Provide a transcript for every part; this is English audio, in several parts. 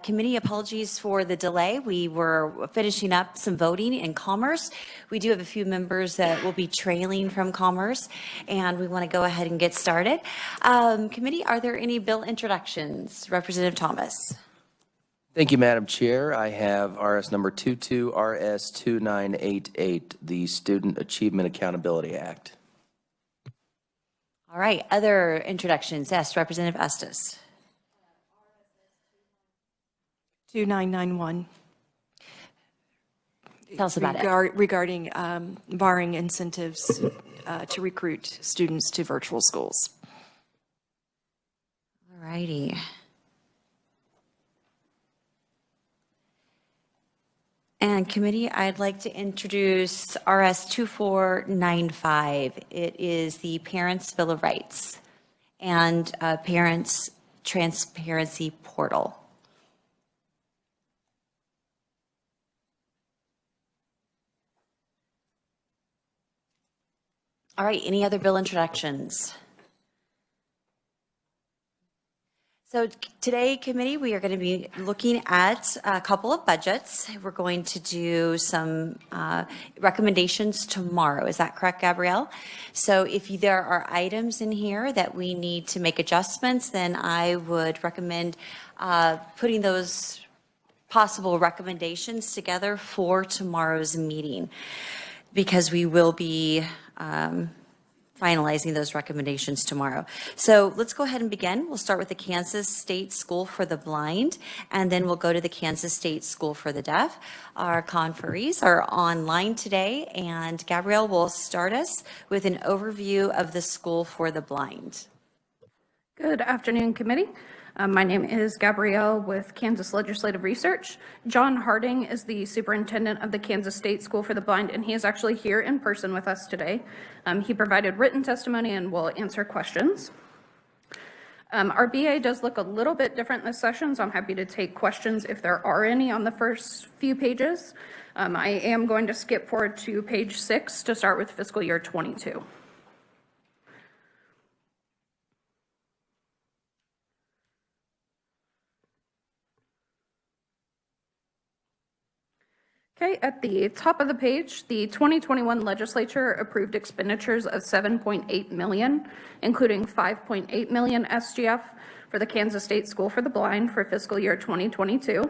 Committee, apologies for the delay. We were finishing up some voting in Commerce. We do have a few members that will be trailing from Commerce, and we want to go ahead and get started. Committee, are there any bill introductions? Representative Thomas. Thank you, Madam Chair. I have RS number 22-RS2988, the Student Achievement Accountability Act. All right, other introductions. Yes, Representative Estes. 2991. Tell us about it. Regarding barring incentives to recruit students to virtual schools. All righty. And committee, I'd like to introduce RS 2495. It is the Parents' Bill of Rights and Parents' Transparency Portal. All right, any other bill introductions? So today, committee, we are going to be looking at a couple of budgets. We're going to do some recommendations tomorrow. Is that correct, Gabrielle? So if there are items in here that we need to make adjustments, then I would recommend putting those possible recommendations together for tomorrow's meeting, because we will be finalizing those recommendations tomorrow. So let's go ahead and begin. We'll start with the Kansas State School for the Blind, and then we'll go to the Kansas State School for the Deaf. Our conferees are online today, and Gabrielle will start us with an overview of the School for the Blind. Good afternoon, committee. My name is Gabrielle with Kansas Legislative Research. John Harding is the superintendent of the Kansas State School for the Blind, and he is actually here in person with us today. He provided written testimony and will answer questions. Our BA does look a little bit different this session, so I'm happy to take questions if there are any on the first few pages. I am going to skip forward to page 6 to start with fiscal year 22. Okay, at the top of the page, the 2021 legislature approved expenditures of $7.8 million, including $5.8 million SGF for the Kansas State School for the Blind for fiscal year 2022,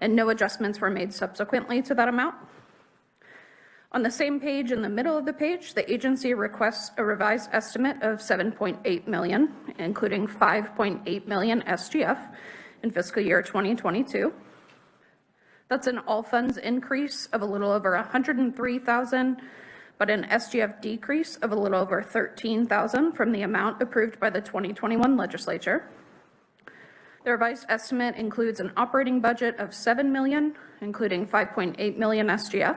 and no adjustments were made subsequently to that amount. On the same page, in the middle of the page, the agency requests a revised estimate of $7.8 million, including $5.8 million SGF in fiscal year 2022. That's an all funds increase of a little over $103,000, but an SGF decrease of a little over $13,000 from the amount approved by the 2021 legislature. The revised estimate includes an operating budget of $7 million, including $5.8 million SGF.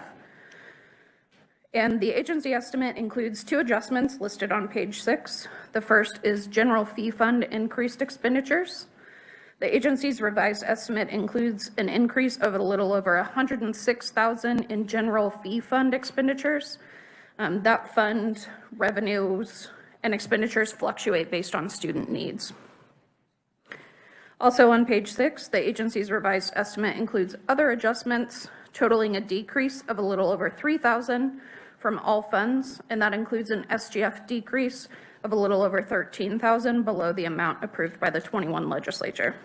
And the agency estimate includes two adjustments listed on page 6. The first is general fee fund increased expenditures. The agency's revised estimate includes an increase of a little over $106,000 in general fee fund expenditures. That fund revenues and expenditures fluctuate based on student needs. Also on page 6, the agency's revised estimate includes other adjustments totaling a decrease of a little over $3,000 from all funds, and that includes an SGF decrease of a little over $13,000 below the amount approved by the 21 legislature.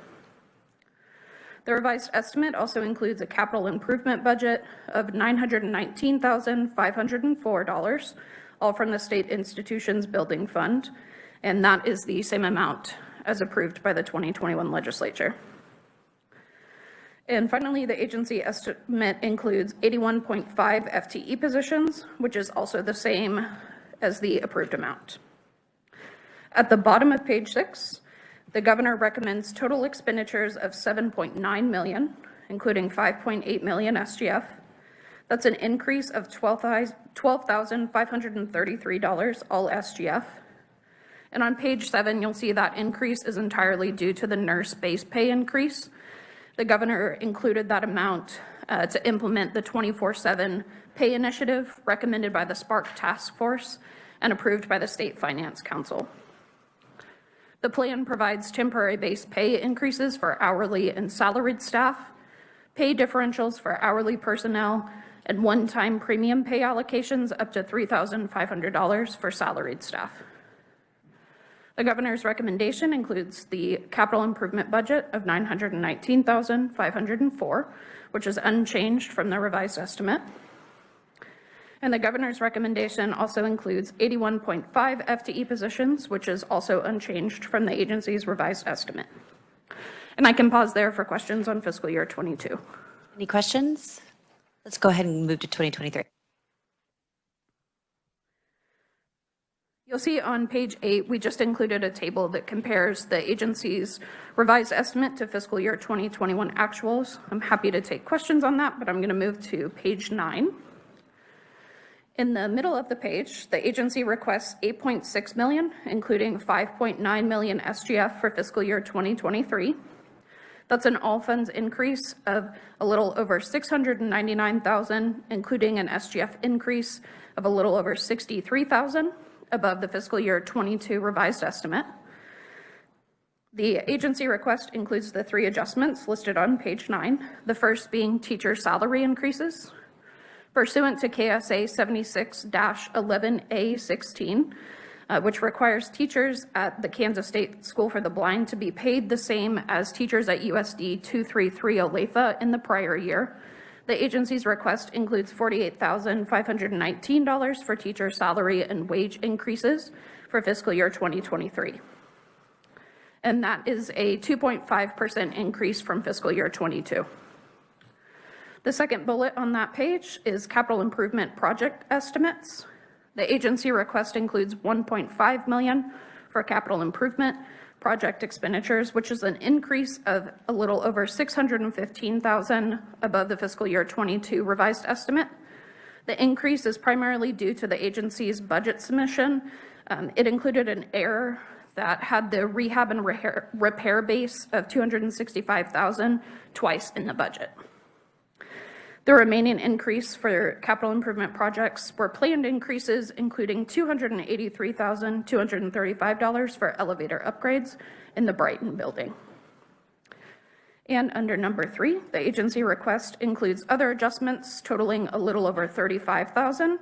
The revised estimate also includes a capital improvement budget of $919,504, all from the state institutions building fund, and that is the same amount as approved by the 2021 legislature. And finally, the agency estimate includes 81.5 FTE positions, which is also the same as the approved amount. At the bottom of page 6, the governor recommends total expenditures of $7.9 million, including $5.8 million SGF. That's an increase of $12,533, all SGF. And on page 7, you'll see that increase is entirely due to the nurse base pay increase. The governor included that amount to implement the 24/7 pay initiative recommended by the Spark Task Force and approved by the State Finance Council. The plan provides temporary base pay increases for hourly and salaried staff, pay differentials for hourly personnel, and one-time premium pay allocations up to $3,500 for salaried staff. The governor's recommendation includes the capital improvement budget of $919,504, which is unchanged from the revised estimate. And the governor's recommendation also includes 81.5 FTE positions, which is also unchanged from the agency's revised estimate. And I can pause there for questions on fiscal year 22. Any questions? Let's go ahead and move to 2023. You'll see on page 8, we just included a table that compares the agency's revised estimate to fiscal year 2021 actuals. I'm happy to take questions on that, but I'm going to move to page 9. In the middle of the page, the agency requests $8.6 million, including $5.9 million SGF for fiscal year 2023. That's an all funds increase of a little over $699,000, including an SGF increase of a little over $63,000 above the fiscal year 22 revised estimate. The agency request includes the 3 adjustments listed on page 9, the first being teacher salary increases. Pursuant to KSA 76-11A16, which requires teachers at the Kansas State School for the Blind to be paid the same as teachers at USD 233 Olathe in the prior year. The agency's request includes $48,519 for teacher salary and wage increases for fiscal year 2023. And that is a 2.5% increase from fiscal year 22. The second bullet on that page is capital improvement project estimates. The agency request includes $1.5 million for capital improvement project expenditures, which is an increase of a little over $615,000 above the fiscal year 22 revised estimate. The increase is primarily due to the agency's budget submission. It included an error that had the rehab and repair base of $265,000 twice in the budget. The remaining increase for capital improvement projects were planned increases, including $283,235 for elevator upgrades in the Brighton building. And under number 3, the agency request includes other adjustments totaling a little over $35,000,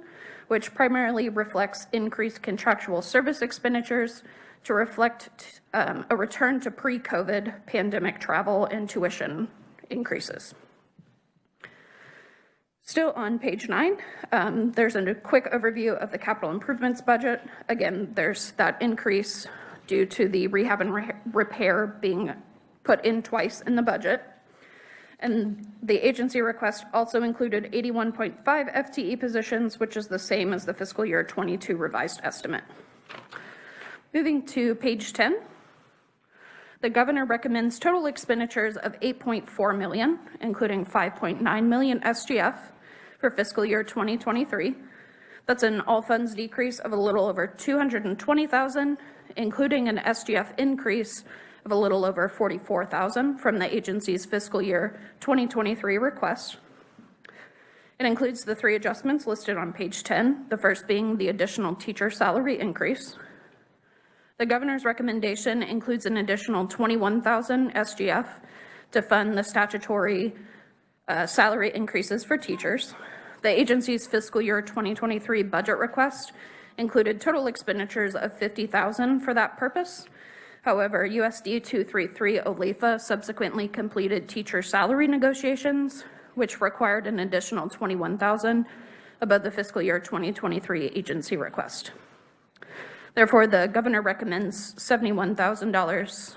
which primarily reflects increased contractual service expenditures to reflect a return to pre-COVID pandemic travel and tuition increases. Still on page 9, there's a quick overview of the capital improvements budget. Again, there's that increase due to the rehab and repair being put in twice in the budget. And the agency request also included 81.5 FTE positions, which is the same as the fiscal year 22 revised estimate. Moving to page 10. The governor recommends total expenditures of $8.4 million, including $5.9 million SGF for fiscal year 2023. That's an all funds decrease of a little over $220,000, including an SGF increase of a little over $44,000 from the agency's fiscal year 2023 request. It includes the 3 adjustments listed on page 10, the first being the additional teacher salary increase. The governor's recommendation includes an additional $21,000 SGF to fund the statutory salary increases for teachers. The agency's fiscal year 2023 budget request included total expenditures of $50,000 for that purpose. However, USD 233 Olathe subsequently completed teacher salary negotiations, which required an additional $21,000 above the fiscal year 2023 agency request. Therefore, the governor recommends $71,000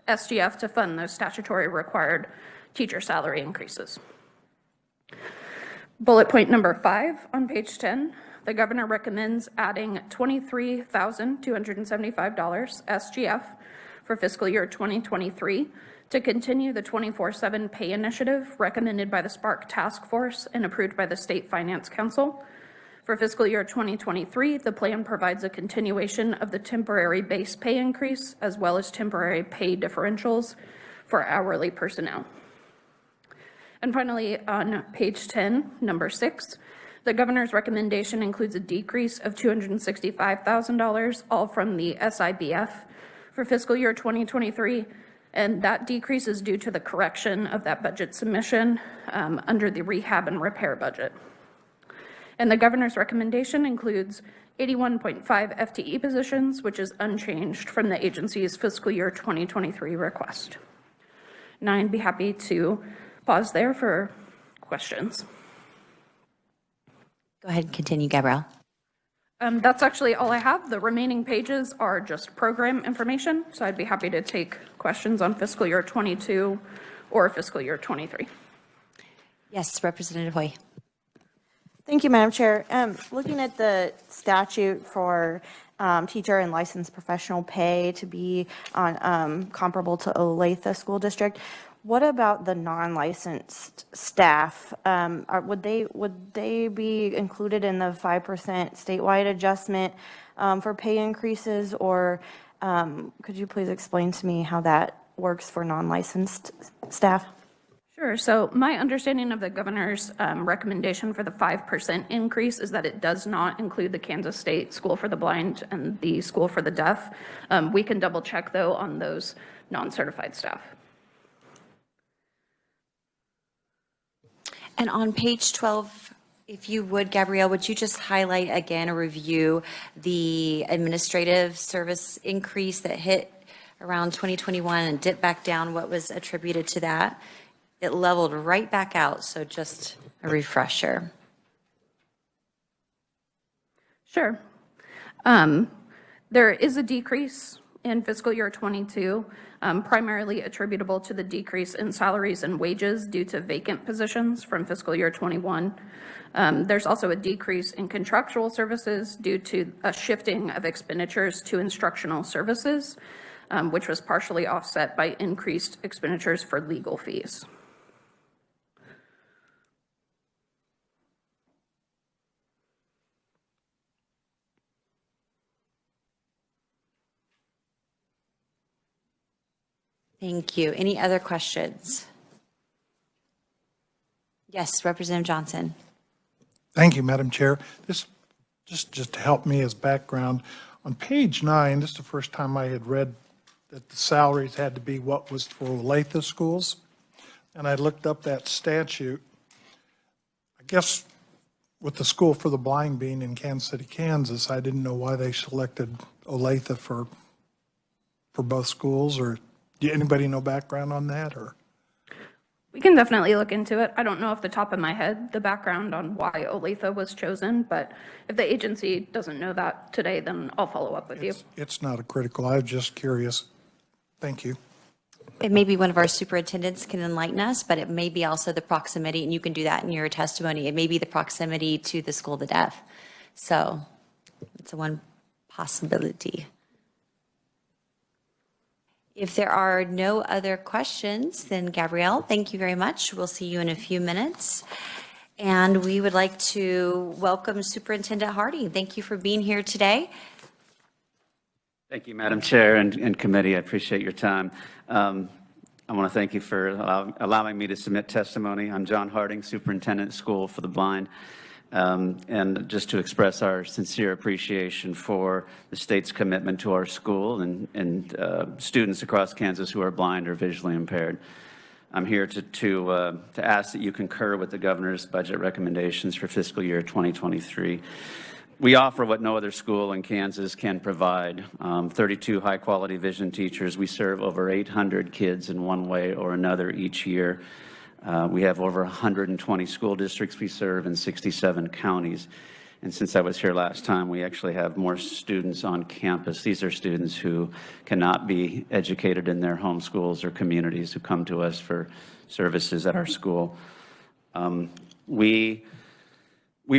SGF to fund those statutory required teacher salary increases. Bullet point number 5 on page 10, the governor recommends adding $23,275 SGF for fiscal year 2023 to continue the 24/7 pay initiative recommended by the Spark Task Force and approved by the State Finance Council. For fiscal year 2023, the plan provides a continuation of the temporary base pay increase as well as temporary pay differentials for hourly personnel. And finally, on page 10, number 6, the governor's recommendation includes a decrease of $265,000, all from the SIBF for fiscal year 2023, and that decrease is due to the correction of that budget submission under the rehab and repair budget. And the governor's recommendation includes 81.5 FTE positions, which is unchanged from the agency's fiscal year 2023 request. And I'd be happy to pause there for questions. Go ahead and continue, Gabrielle. That's actually all I have. The remaining pages are just program information, so I'd be happy to take questions on fiscal year 22 or fiscal year 23. Yes, Representative Hoy. Thank you, Madam Chair. Looking at the statute for teacher and licensed professional pay to be on comparable to Olathe School District, what about the non-licensed staff? Would they be included in the 5% statewide adjustment for pay increases, or could you please explain to me how that works for non-licensed staff? Sure. So my understanding of the governor's recommendation for the 5% increase is that it does not include the Kansas State School for the Blind and the School for the Deaf. We can double check though on those non-certified staff. And on page 12, if you would, Gabrielle, would you just highlight again or review the administrative service increase that hit around 2021 and dipped back down? What was attributed to that? It leveled right back out, so just a refresher. Sure. There is a decrease in fiscal year 22, primarily attributable to the decrease in salaries and wages due to vacant positions from fiscal year 21. There's also a decrease in contractual services due to a shifting of expenditures to instructional services, which was partially offset by increased expenditures for legal fees. Thank you. Any other questions? Yes, Representative Johnson. Thank you, Madam Chair. This, just to help me as background, on page 9, this is the first time I had read that the salaries had to be what was for Olathe schools. And I looked up that statute. I guess with the School for the Blind being in Kansas City, Kansas, I didn't know why they selected Olathe for both schools, or do anybody know background on that, or? We can definitely look into it. I don't know off the top of my head the background on why Olathe was chosen, but if the agency doesn't know that today, then I'll follow up with you. It's not a critical, I was just curious. Thank you. It may be one of our superintendents can enlighten us, but it may be also the proximity, and you can do that in your testimony. It may be the proximity to the School of the Deaf. So it's a one possibility. If there are no other questions, then Gabrielle, thank you very much. We'll see you in a few minutes. And we would like to welcome Superintendent Harding. Thank you for being here today. Thank you, Madam Chair and committee. I appreciate your time. I want to thank you for allowing me to submit testimony. I'm John Harding, Superintendent School for the Blind. And just to express our sincere appreciation for the state's commitment to our school and students across Kansas who are blind or visually impaired. I'm here to ask that you concur with the governor's budget recommendations for fiscal year 2023. We offer what no other school in Kansas can provide, 32 high-quality vision teachers. We serve over 800 kids in one way or another each year. We have over 120 school districts we serve in 67 counties. And since I was here last time, we actually have more students on campus. These are students who cannot be educated in their home schools or communities who come to us for services at our school. We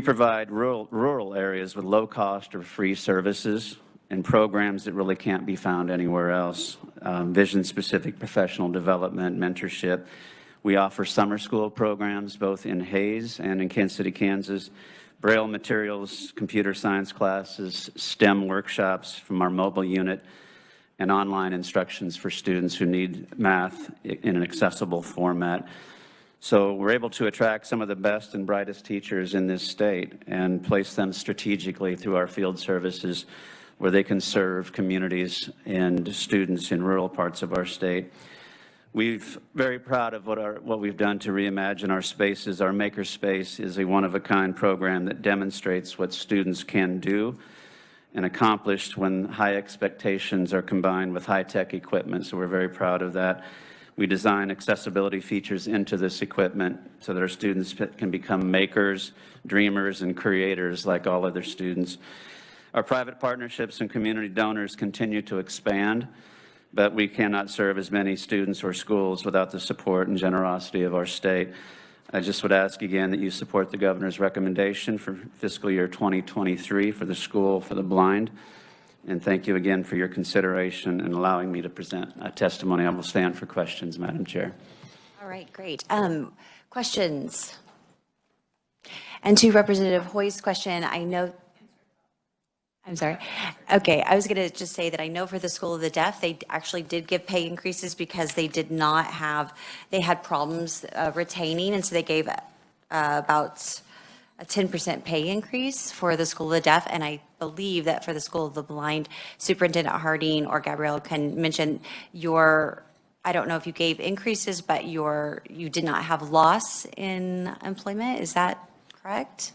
provide rural areas with low cost or free services and programs that really can't be found anywhere else. Vision-specific professional development, mentorship. We offer summer school programs both in Hayes and in Kansas City, Kansas. Braille materials, computer science classes, STEM workshops from our mobile unit, and online instructions for students who need math in an accessible format. So we're able to attract some of the best and brightest teachers in this state and place them strategically through our field services where they can serve communities and students in rural parts of our state. We're very proud of what we've done to reimagine our spaces. Our Makerspace is a one-of-a-kind program that demonstrates what students can do and accomplish when high expectations are combined with high-tech equipment. So we're very proud of that. We design accessibility features into this equipment so that our students can become makers, dreamers, and creators like all other students. Our private partnerships and community donors continue to expand, but we cannot serve as many students or schools without the support and generosity of our state. I just would ask again that you support the governor's recommendation for fiscal year 2023 for the School for the Blind. And thank you again for your consideration and allowing me to present a testimony. I will stand for questions, Madam Chair. All right, great. Questions? And to Representative Hoy's question, I know, I'm sorry. Okay, I was going to just say that I know for the School of the Deaf, they actually did give pay increases because they did not have, they had problems retaining, and so they gave about a 10% pay increase for the School of the Deaf, and I believe that for the School of the Blind, Superintendent Harding or Gabrielle can mention your, I don't know if you gave increases, but you did not have loss in employment. Is that correct?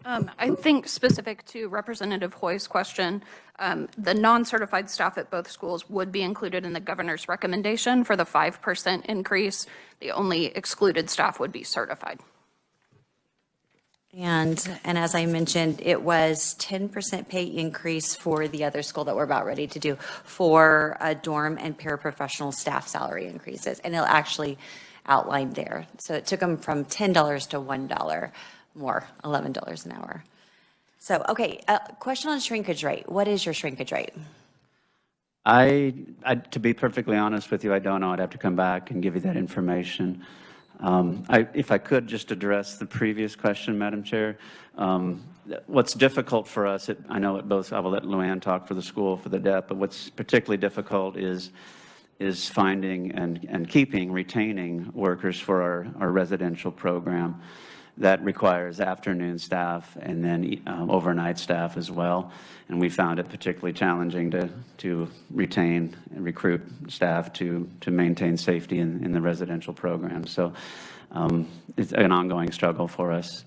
I think specific to Representative Hoy's question, the non-certified staff at both schools would be included in the governor's recommendation for the 5% increase. The only excluded staff would be certified. And as I mentioned, it was 10% pay increase for the other school that we're about ready to do for dorm and paraprofessional staff salary increases. And it'll actually outline there. So it took them from $10 to $1 more, $11 an hour. So, okay, question on shrinkage rate. What is your shrinkage rate? To be perfectly honest with you, I don't know. I'd have to come back and give you that information. If I could just address the previous question, Madam Chair. What's difficult for us, I know at both, I will let Luann talk for the School for the Deaf, but what's particularly difficult is finding and retaining workers for our residential program. That requires afternoon staff and then overnight staff as well. And we found it particularly challenging to retain and recruit staff to maintain safety in the residential program. So it's an ongoing struggle for us.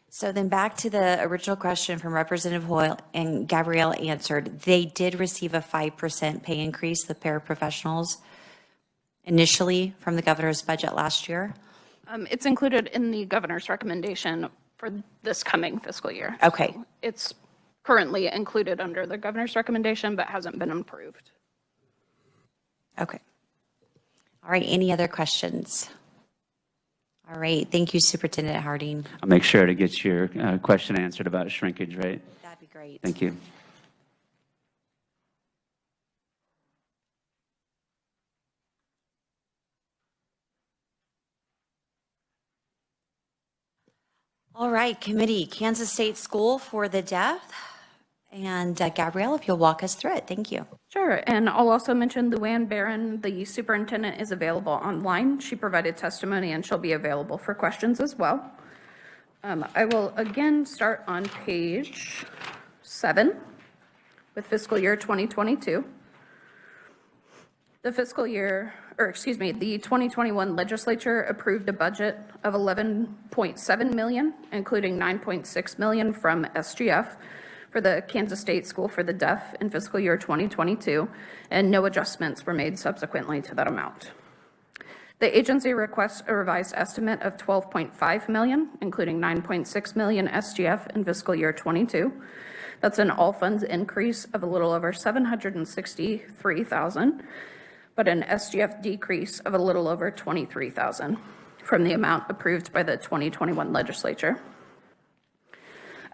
So then back to the original question from Representative Hoyle, and Gabrielle answered, they did receive a 5% pay increase, the paraprofessionals, initially from the governor's budget last year. It's included in the governor's recommendation for this coming fiscal year. Okay. So it's currently included under the governor's recommendation, but hasn't been approved. Okay. All right, any other questions? All right, thank you, Superintendent Harding. I'll make sure to get your question answered about shrinkage rate. That'd be great. Thank you. All right, committee, Kansas State School for the Deaf. And Gabrielle, if you'll walk us through it, thank you. Sure, and I'll also mention Luann Barron, the superintendent, is available online. She provided testimony and she'll be available for questions as well. I will again start on page 7 with fiscal year 2022. The 2021 legislature approved a budget of $11.7 million, including $9.6 million from SGF for the Kansas State School for the Deaf in fiscal year 2022, and no adjustments were made subsequently to that amount. The agency requests a revised estimate of $12.5 million, including $9.6 million SGF in fiscal year 22. That's an all funds increase of a little over $763,000, but an SGF decrease of a little over $23,000 from the amount approved by the 2021 legislature.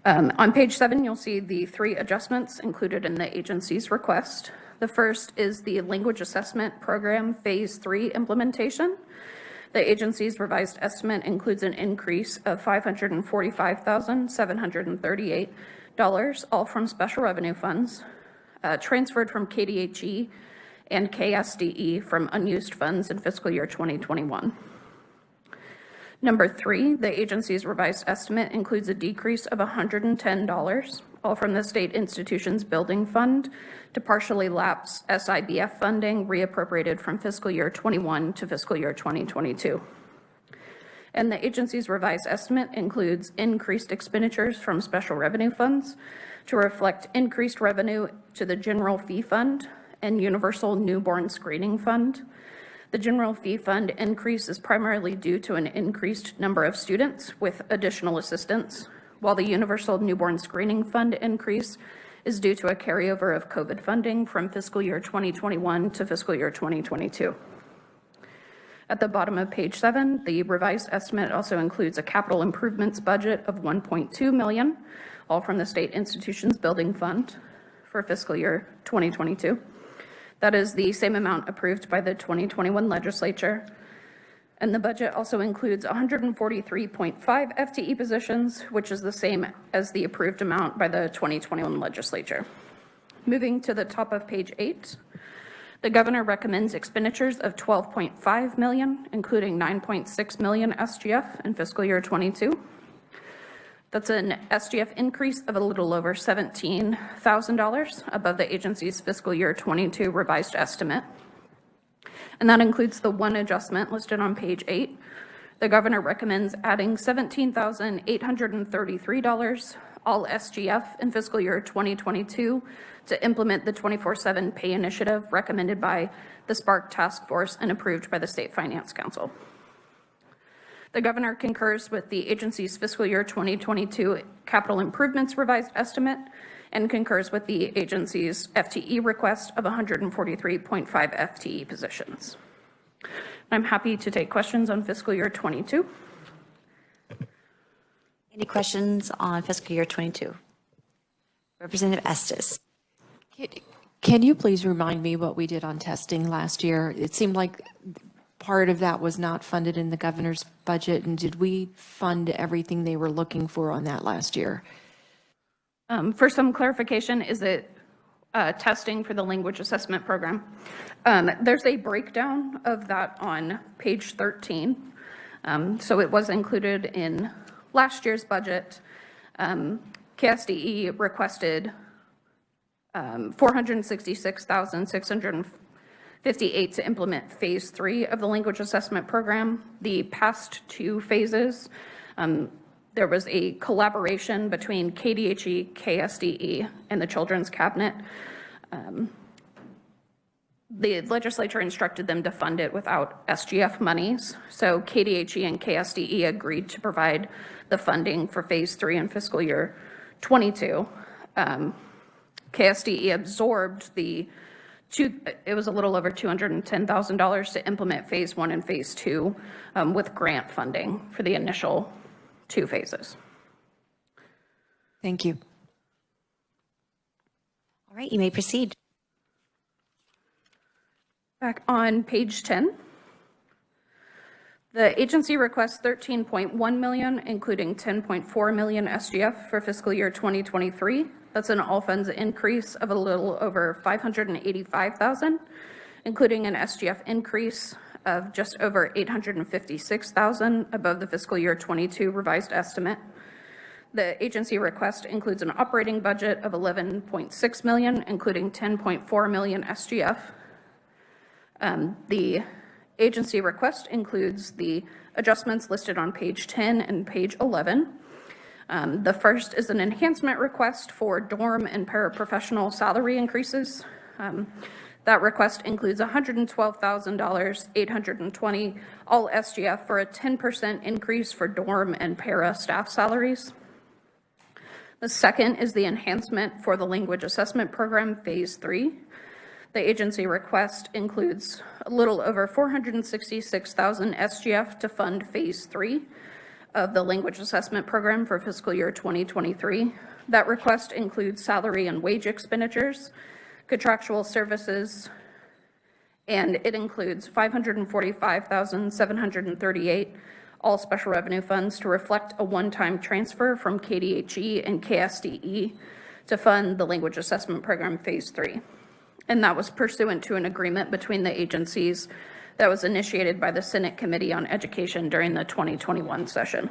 On page 7, you'll see the 3 adjustments included in the agency's request. The first is the Language Assessment Program Phase 3 implementation. The agency's revised estimate includes an increase of $545,738, all from special revenue funds, transferred from KDHE and KSDE from unused funds in fiscal year 2021. Number 3, the agency's revised estimate includes a decrease of $110, all from the State Institutions Building Fund to partially lapse SIBF funding reappropriated from fiscal year 21 to fiscal year 2022. And the agency's revised estimate includes increased expenditures from special revenue funds to reflect increased revenue to the General Fee Fund and Universal Newborn Screening Fund. The General Fee Fund increase is primarily due to an increased number of students with additional assistance, while the Universal Newborn Screening Fund increase is due to a carryover of COVID funding from fiscal year 2021 to fiscal year 2022. At the bottom of page 7, the revised estimate also includes a capital improvements budget of $1.2 million, all from the State Institutions Building Fund for fiscal year 2022. That is the same amount approved by the 2021 legislature. And the budget also includes 143.5 FTE positions, which is the same as the approved amount by the 2021 legislature. Moving to the top of page 8, the governor recommends expenditures of $12.5 million, including $9.6 million SGF in fiscal year 22. That's an SGF increase of a little over $17,000 above the agency's fiscal year 22 revised estimate. And that includes the one adjustment listed on page 8. The governor recommends adding $17,833, all SGF, in fiscal year 2022 to implement the 24/7 pay initiative recommended by the Spark Task Force and approved by the State Finance Council. The governor concurs with the agency's fiscal year 2022 capital improvements revised estimate and concurs with the agency's FTE request of 143.5 FTE positions. I'm happy to take questions on fiscal year 22. Any questions on fiscal year 22? Representative Estes. Can you please remind me what we did on testing last year? It seemed like part of that was not funded in the governor's budget, and did we fund everything they were looking for on that last year? For some clarification, is it testing for the language assessment program? There's a breakdown of that on page 13. So it was included in last year's budget. KSDE requested $466,658 to implement phase 3 of the language assessment program. The past 2 phases, there was a collaboration between KDHE, KSDE, and the Children's Cabinet. The legislature instructed them to fund it without SGF monies. So KDHE and KSDE agreed to provide the funding for phase 3 in fiscal year 22. KSDE absorbed it was a little over $210,000 to implement phase 1 and phase 2 with grant funding for the initial 2 phases. Thank you. All right, you may proceed. Back on page 10, the agency requests $13.1 million, including $10.4 million SGF for fiscal year 2023. That's an all funds increase of a little over $585,000, including an SGF increase of just over $856,000 above the fiscal year 22 revised estimate. The agency request includes an operating budget of $11.6 million, including $10.4 million SGF. The agency request includes the adjustments listed on page 10 and page 11. The first is an enhancement request for dorm and paraprofessional salary increases. That request includes $112,820 all SGF for a 10% increase for dorm and para staff salaries. The second is the enhancement for the language assessment program phase 3. The agency request includes a little over $466,000 SGF to fund phase 3 of the language assessment program for fiscal year 2023. That request includes salary and wage expenditures, contractual services, and it includes $545,738 all special revenue funds to reflect a one-time transfer from KDHE and KSDE to fund the language assessment program phase 3. And that was pursuant to an agreement between the agencies that was initiated by the Senate Committee on Education during the 2021 session.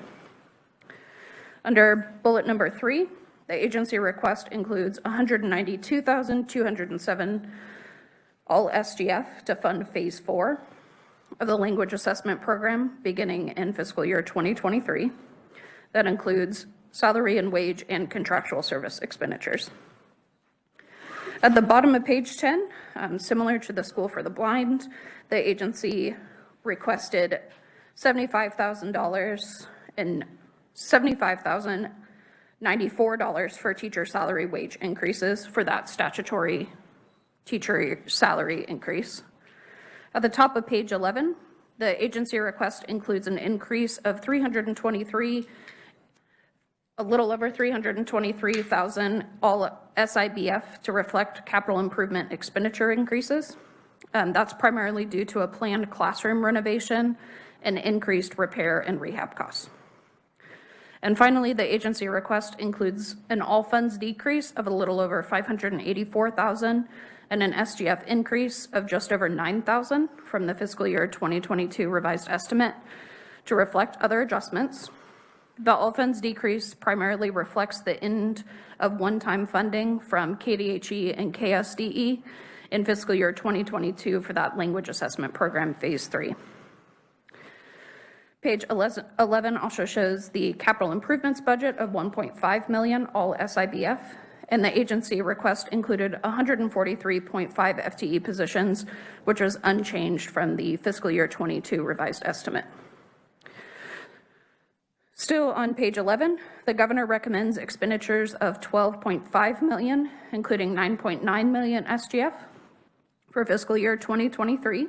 Under bullet number 3, the agency request includes $192,207 all SGF to fund phase 4 of the language assessment program beginning in fiscal year 2023. That includes salary and wage and contractual service expenditures. At the bottom of page 10, similar to the School for the Blind, the agency requested $75,000 and $75,094 for teacher salary wage increases for that statutory teacher salary increase. At the top of page 11, the agency request includes an increase of a little over $323,000 all SIBF to reflect capital improvement expenditure increases. That's primarily due to a planned classroom renovation and increased repair and rehab costs. And finally, the agency request includes an all funds decrease of a little over $584,000 and an SGF increase of just over $9,000 from the fiscal year 2022 revised estimate to reflect other adjustments. The all funds decrease primarily reflects the end of one-time funding from KDHE and KSDE in fiscal year 2022 for that language assessment program phase 3. Page 11 also shows the capital improvements budget of $1.5 million all SIBF, and the agency request included 143.5 FTE positions, which was unchanged from the fiscal year 22 revised estimate. Still on page 11, the governor recommends expenditures of $12.5 million, including $9.9 million SGF for fiscal year 2023.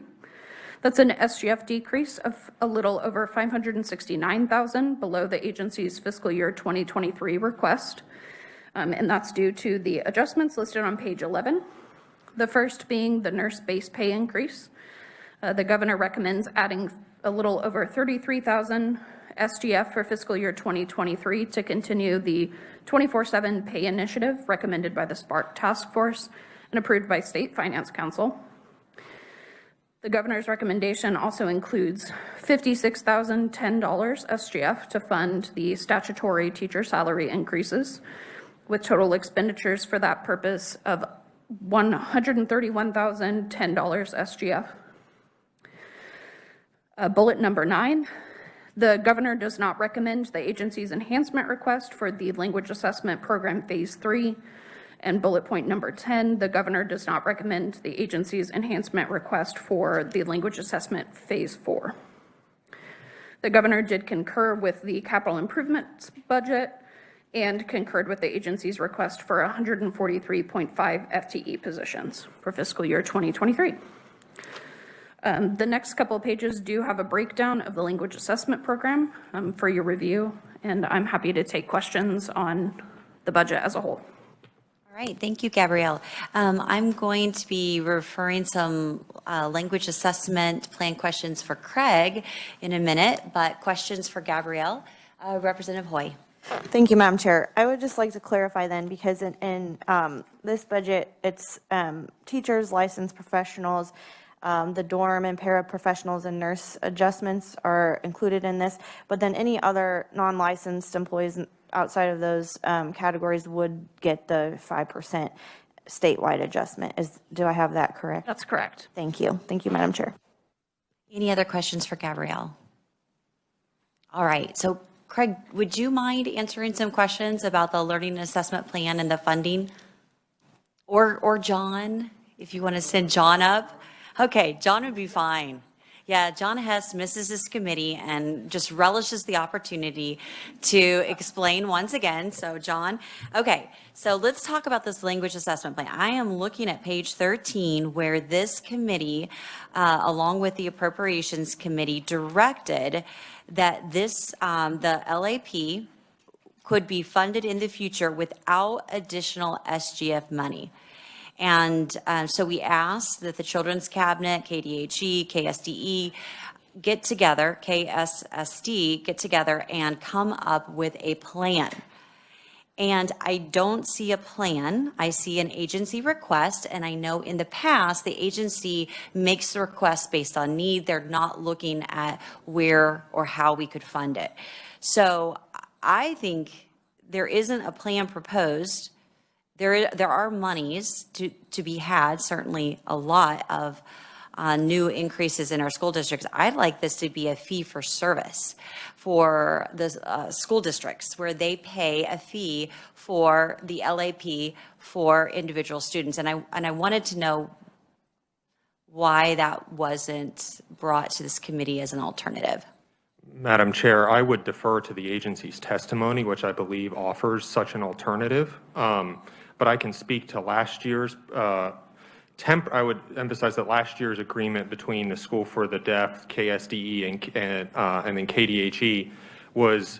That's an SGF decrease of a little over $569,000 below the agency's fiscal year 2023 request. And that's due to the adjustments listed on page 11. The first being the nurse base pay increase. The governor recommends adding a little over $33,000 SGF for fiscal year 2023 to continue the 24/7 pay initiative recommended by the SPARK task force and approved by State Finance Council. The governor's recommendation also includes $56,010 SGF to fund the statutory teacher salary increases, with total expenditures for that purpose of $131,010 SGF. Bullet number 9, the governor does not recommend the agency's enhancement request for the language assessment program phase 3. And bullet point number 10, the governor does not recommend the agency's enhancement request for the language assessment phase 4. The governor did concur with the capital improvements budget and concurred with the agency's request for 143.5 FTE positions for fiscal year 2023. The next couple of pages do have a breakdown of the language assessment program for your review, and I'm happy to take questions on the budget as a whole. All right, thank you, Gabrielle. I'm going to be referring some language assessment plan questions for Craig in a minute, but questions for Gabrielle. Representative Hoy. Thank you, Madam Chair. I would just like to clarify then, because in this budget, it's teachers, licensed professionals, the dorm and paraprofessionals and nurse adjustments are included in this, but then any other non-licensed employees outside of those categories would get the 5% statewide adjustment. Do I have that correct? That's correct. Thank you. Thank you, Madam Chair. Any other questions for Gabrielle? All right, so Craig, would you mind answering some questions about the learning and assessment plan and the funding? Or John, if you want to send John up. Okay, John would be fine. Yeah, John Hess misses this committee and just relishes the opportunity to explain once again. So John, okay, so let's talk about this language assessment plan. I am looking at page 13 where this committee, along with the appropriations committee, directed that this, the LAP could be funded in the future without additional SGF money. And so we asked that the Children's Cabinet, KDHE, KSDE, get together, KSSD, get together and come up with a plan. And I don't see a plan. I see an agency request, and I know in the past, the agency makes the request based on need. They're not looking at where or how we could fund it. So I think there isn't a plan proposed. There are monies to be had, certainly a lot of new increases in our school districts. I'd like this to be a fee for service for the school districts, where they pay a fee for the LAP for individual students. And I wanted to know why that wasn't brought to this committee as an alternative. Madam Chair, I would defer to the agency's testimony, which I believe offers such an alternative. But I can speak to last year's I would emphasize that last year's agreement between the School for the Deaf, KSDE, and then KDHE was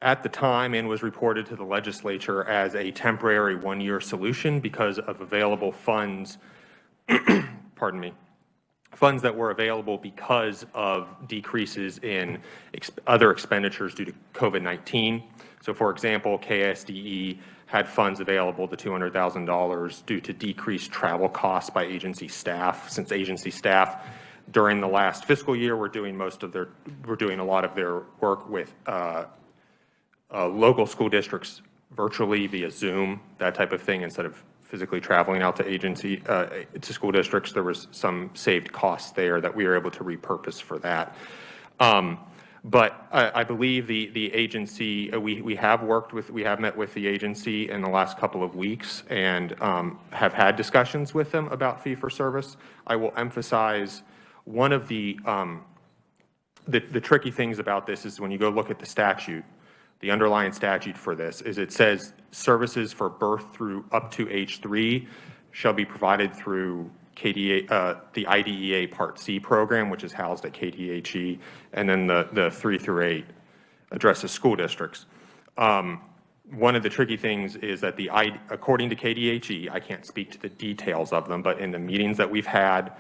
at the time and was reported to the legislature as a temporary one-year solution because of available funds, pardon me, funds that were available because of decreases in other expenditures due to COVID-19. So for example, KSDE had funds available to $200,000 due to decreased travel costs by agency staff, since agency staff during the last fiscal year were doing a lot of their work with local school districts virtually via Zoom, that type of thing, instead of physically traveling out to school districts. There was some saved costs there that we were able to repurpose for that. But I believe the agency, we have met with the agency in the last couple of weeks and have had discussions with them about fee for service. I will emphasize one of the tricky things about this is when you go look at the statute, the underlying statute for this is it says services for birth through up to age 3 shall be provided through the IDEA Part C program, which is housed at KDHE, and then the 3 through 8 addresses school districts. One of the tricky things is that according to KDHE, I can't speak to the details of them, but in the meetings that we've had,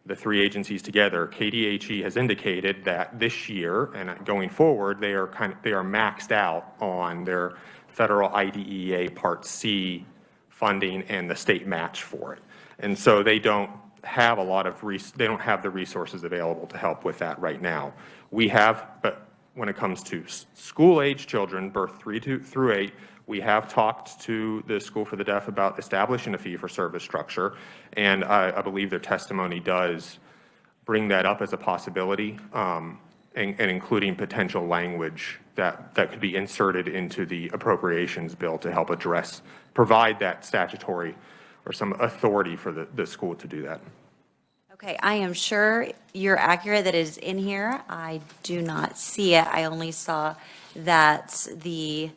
the 3 agencies together, KDHE has indicated that this year and going forward, they are maxed out on their federal IDEA Part C funding and the state match for it. And so they don't have the resources available to help with that right now. We have, but when it comes to school-age children, birth 3 through 8, we have talked to the School for the Deaf about establishing a fee-for-service structure, and I believe their testimony does bring that up as a possibility, and including potential language that could be inserted into the appropriations bill to help provide that statutory or some authority for the school to do that. Okay, I am sure you're accurate that it is in here. I do not see it. I only saw that the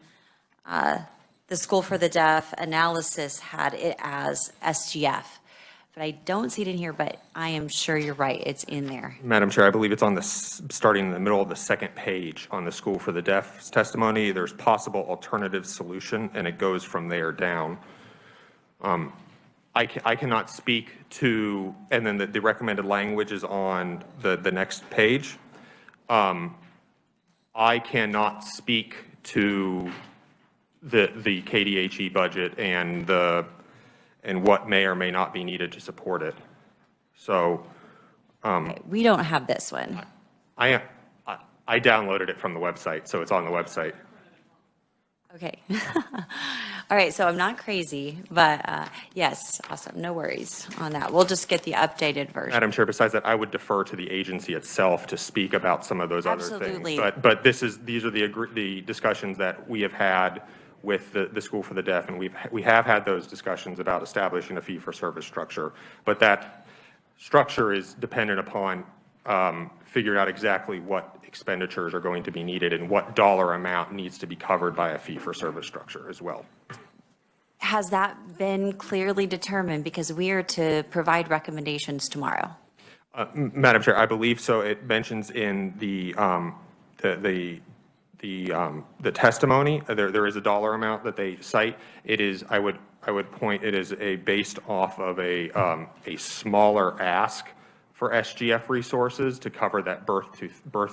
School for the Deaf analysis had it as SGF. But I don't see it in here, but I am sure you're right, it's in there. Madam Chair, I believe it's on starting in the middle of the second page on the School for the Deaf's testimony. There's possible alternative solution, and it goes from there down. I cannot speak to, and then the recommended language is on the next page. I cannot speak to the KDHE budget and what may or may not be needed to support it. So Okay, we don't have this one. I downloaded it from the website, so it's on the website. Okay. All right, so I'm not crazy, but yes, awesome, no worries on that. We'll just get the updated version. Madam Chair, besides that, I would defer to the agency itself to speak about some of those Absolutely. other things. But these are the discussions that we have had with the School for the Deaf, and we have had those discussions about establishing a fee-for-service structure. But that structure is dependent upon figuring out exactly what expenditures are going to be needed and what dollar amount needs to be covered by a fee-for-service structure as well. Has that been clearly determined? Because we are to provide recommendations tomorrow. Madam Chair, I believe so. It mentions in the testimony there is a dollar amount that they cite. It is I would point it is based off of a smaller ask for SGF resources to cover that birth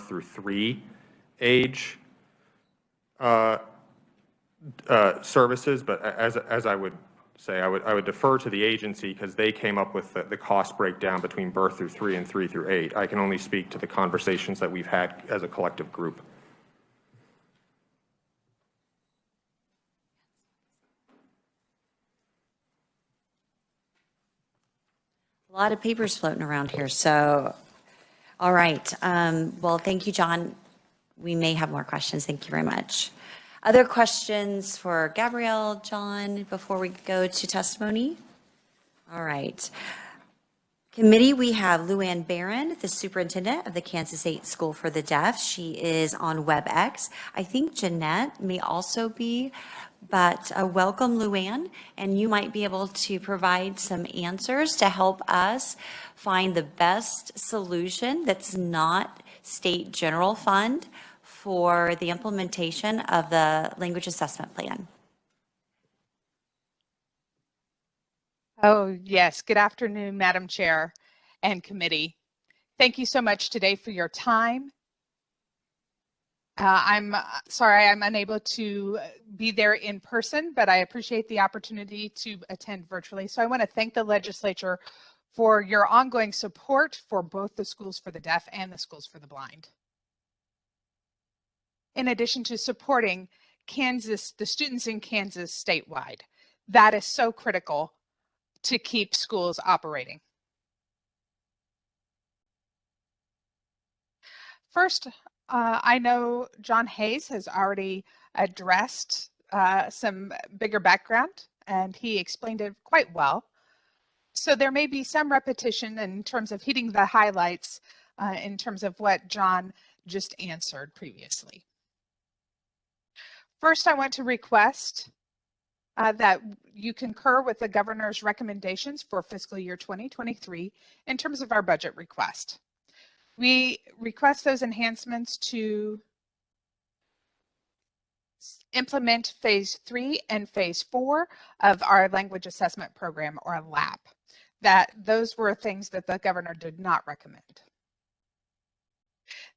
through 3 age services, but as I would say, I would defer to the agency because they came up with the cost breakdown between birth through 3 and 3 through 8. I can only speak to the conversations that we've had as a collective group. A lot of papers floating around here, so, all right. Well, thank you, John. We may have more questions. Thank you very much. Other questions for Gabrielle, John, before we go to testimony? All right. Committee, we have Luann Barron, the superintendent of the Kansas State School for the Deaf. She is on WebEx. I think Jeanette may also be, but welcome, Luann, and you might be able to provide some answers to help us find the best solution that's not state general fund for the implementation of the language assessment plan. Oh, yes. Good afternoon, Madam Chair and committee. Thank you so much today for your time. I'm sorry I'm unable to be there in person, but I appreciate the opportunity to attend virtually. So I want to thank the legislature for your ongoing support for both the Schools for the Deaf and the Schools for the Blind. In addition to supporting Kansas, the students in Kansas statewide, that is so critical to keep schools operating. First, I know John Hayes has already addressed some bigger background, and he explained it quite well. So there may be some repetition in terms of hitting the highlights in terms of what John just answered previously. First, I want to request that you concur with the governor's recommendations for fiscal year 2023 in terms of our budget request. We request those enhancements to implement phase 3 and phase 4 of our language assessment program, or LAP. Those were things that the governor did not recommend.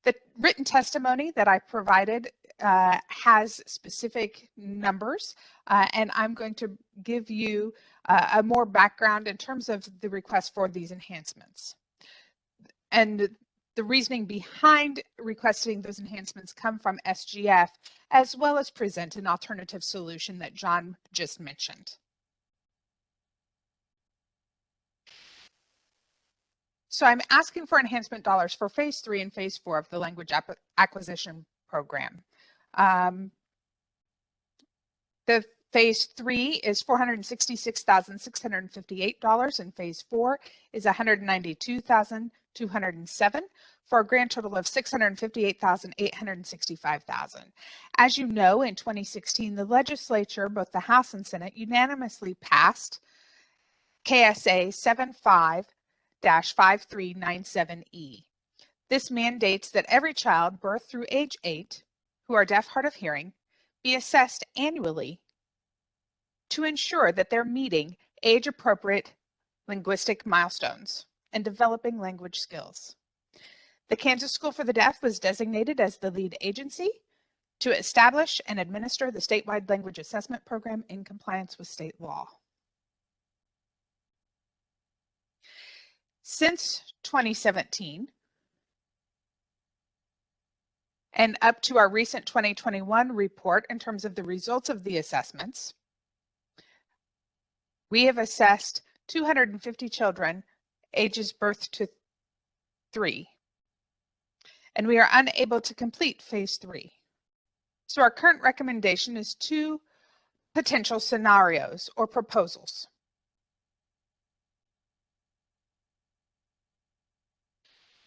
The written testimony that I provided has specific numbers, and I'm going to give you a more background in terms of the request for these enhancements. And the reasoning behind requesting those enhancements come from SGF, as well as present an alternative solution that John just mentioned. So I'm asking for enhancement dollars for phase 3 and phase 4 of the language acquisition program. The phase 3 is $466,658, and phase 4 is $192,207, for a grand total of $658,865. As you know, in 2016, the legislature, both the House and Senate, unanimously passed KSA 75-5397E. This mandates that every child birthed through age 8 who are deaf, hard of hearing be assessed annually to ensure that they're meeting age-appropriate linguistic milestones and developing language skills. The Kansas School for the Deaf was designated as the lead agency to establish and administer the statewide language assessment program in compliance with state law. Since 2017, and up to our recent 2021 report in terms of the results of the assessments, we have assessed 250 children ages birth to 3, and we are unable to complete phase 3. So our current recommendation is 2 potential scenarios or proposals.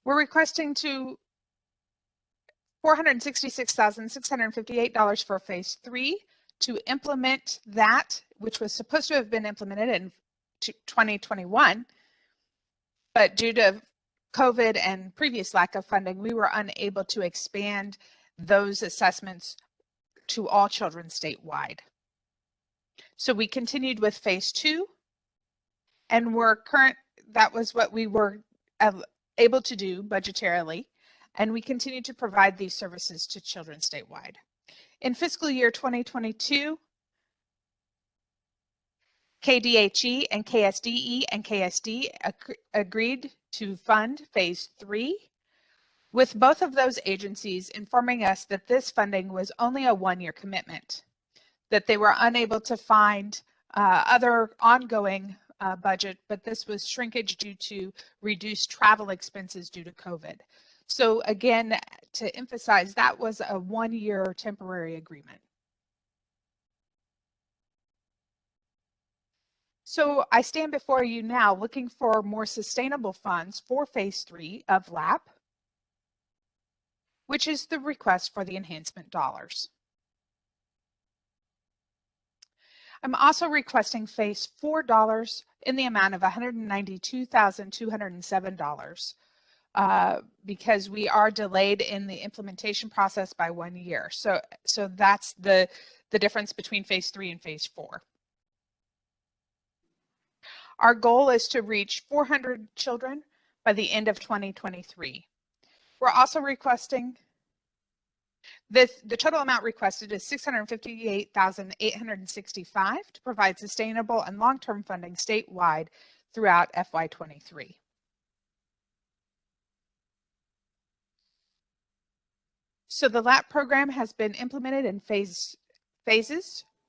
We're requesting $466,658 for phase 3 to implement that, which was supposed to have been implemented in 2021, but due to COVID and previous lack of funding, we were unable to expand those assessments to all children statewide. So we continued with phase 2, and that was what we were able to do budgetarily, and we continue to provide these services to children statewide. In fiscal year 2022, KDHE and KSDE and KSD agreed to fund phase 3, with both of those agencies informing us that this funding was only a one-year commitment, that they were unable to find other ongoing budget, but this was shrinkage due to reduced travel expenses due to COVID. So again, to emphasize, that was a one-year temporary agreement. So I stand before you now looking for more sustainable funds for phase 3 of LAP, which is the request for the enhancement dollars. I'm also requesting phase 4 dollars in the amount of $192,207 because we are delayed in the implementation process by 1 year. So that's the difference between phase 3 and phase 4. Our goal is to reach 400 children by the end of 2023. We're also requesting the total amount requested is $658,865 to provide sustainable and long-term funding statewide throughout FY23. So the LAP program has been implemented in phases.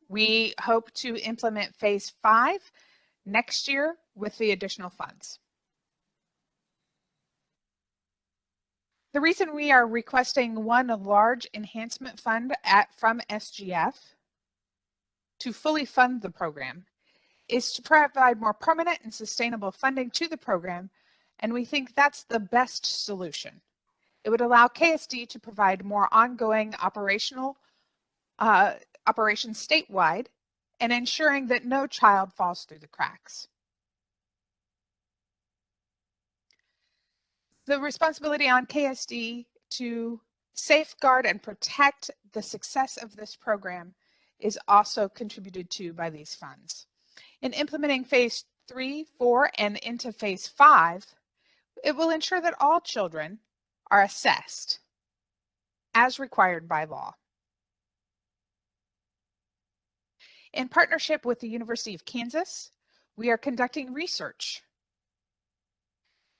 We hope to implement phase 5 next year with the additional funds. The reason we are requesting one large enhancement fund from SGF to fully fund the program is to provide more permanent and sustainable funding to the program, and we think that's the best solution. It would allow KSD to provide more ongoing operations statewide and ensuring that no child falls through the cracks. The responsibility on KSD to safeguard and protect the success of this program is also contributed to by these funds. In implementing phase 3, 4, and into phase 5, it will ensure that all children are assessed as required by law. In partnership with the University of Kansas, we are conducting research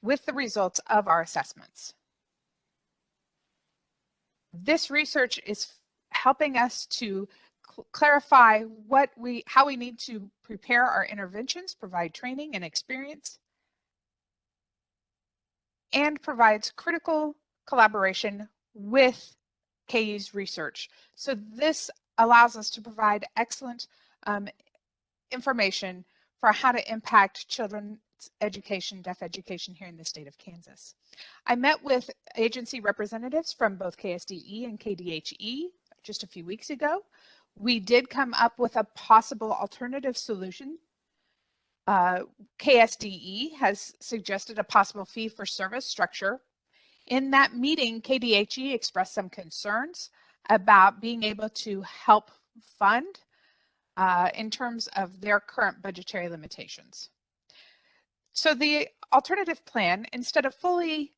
with the results of our assessments. This research is helping us to clarify how we need to prepare our interventions, provide training and experience, and provides critical collaboration with KU's research. So this allows us to provide excellent information for how to impact children's education, deaf education here in the state of Kansas. I met with agency representatives from both KSDE and KDHE just a few weeks ago. We did come up with a possible alternative solution. KSDE has suggested a possible fee-for-service structure. In that meeting, KDHE expressed some concerns about being able to help fund in terms of their current budgetary limitations. So the alternative plan, instead of fully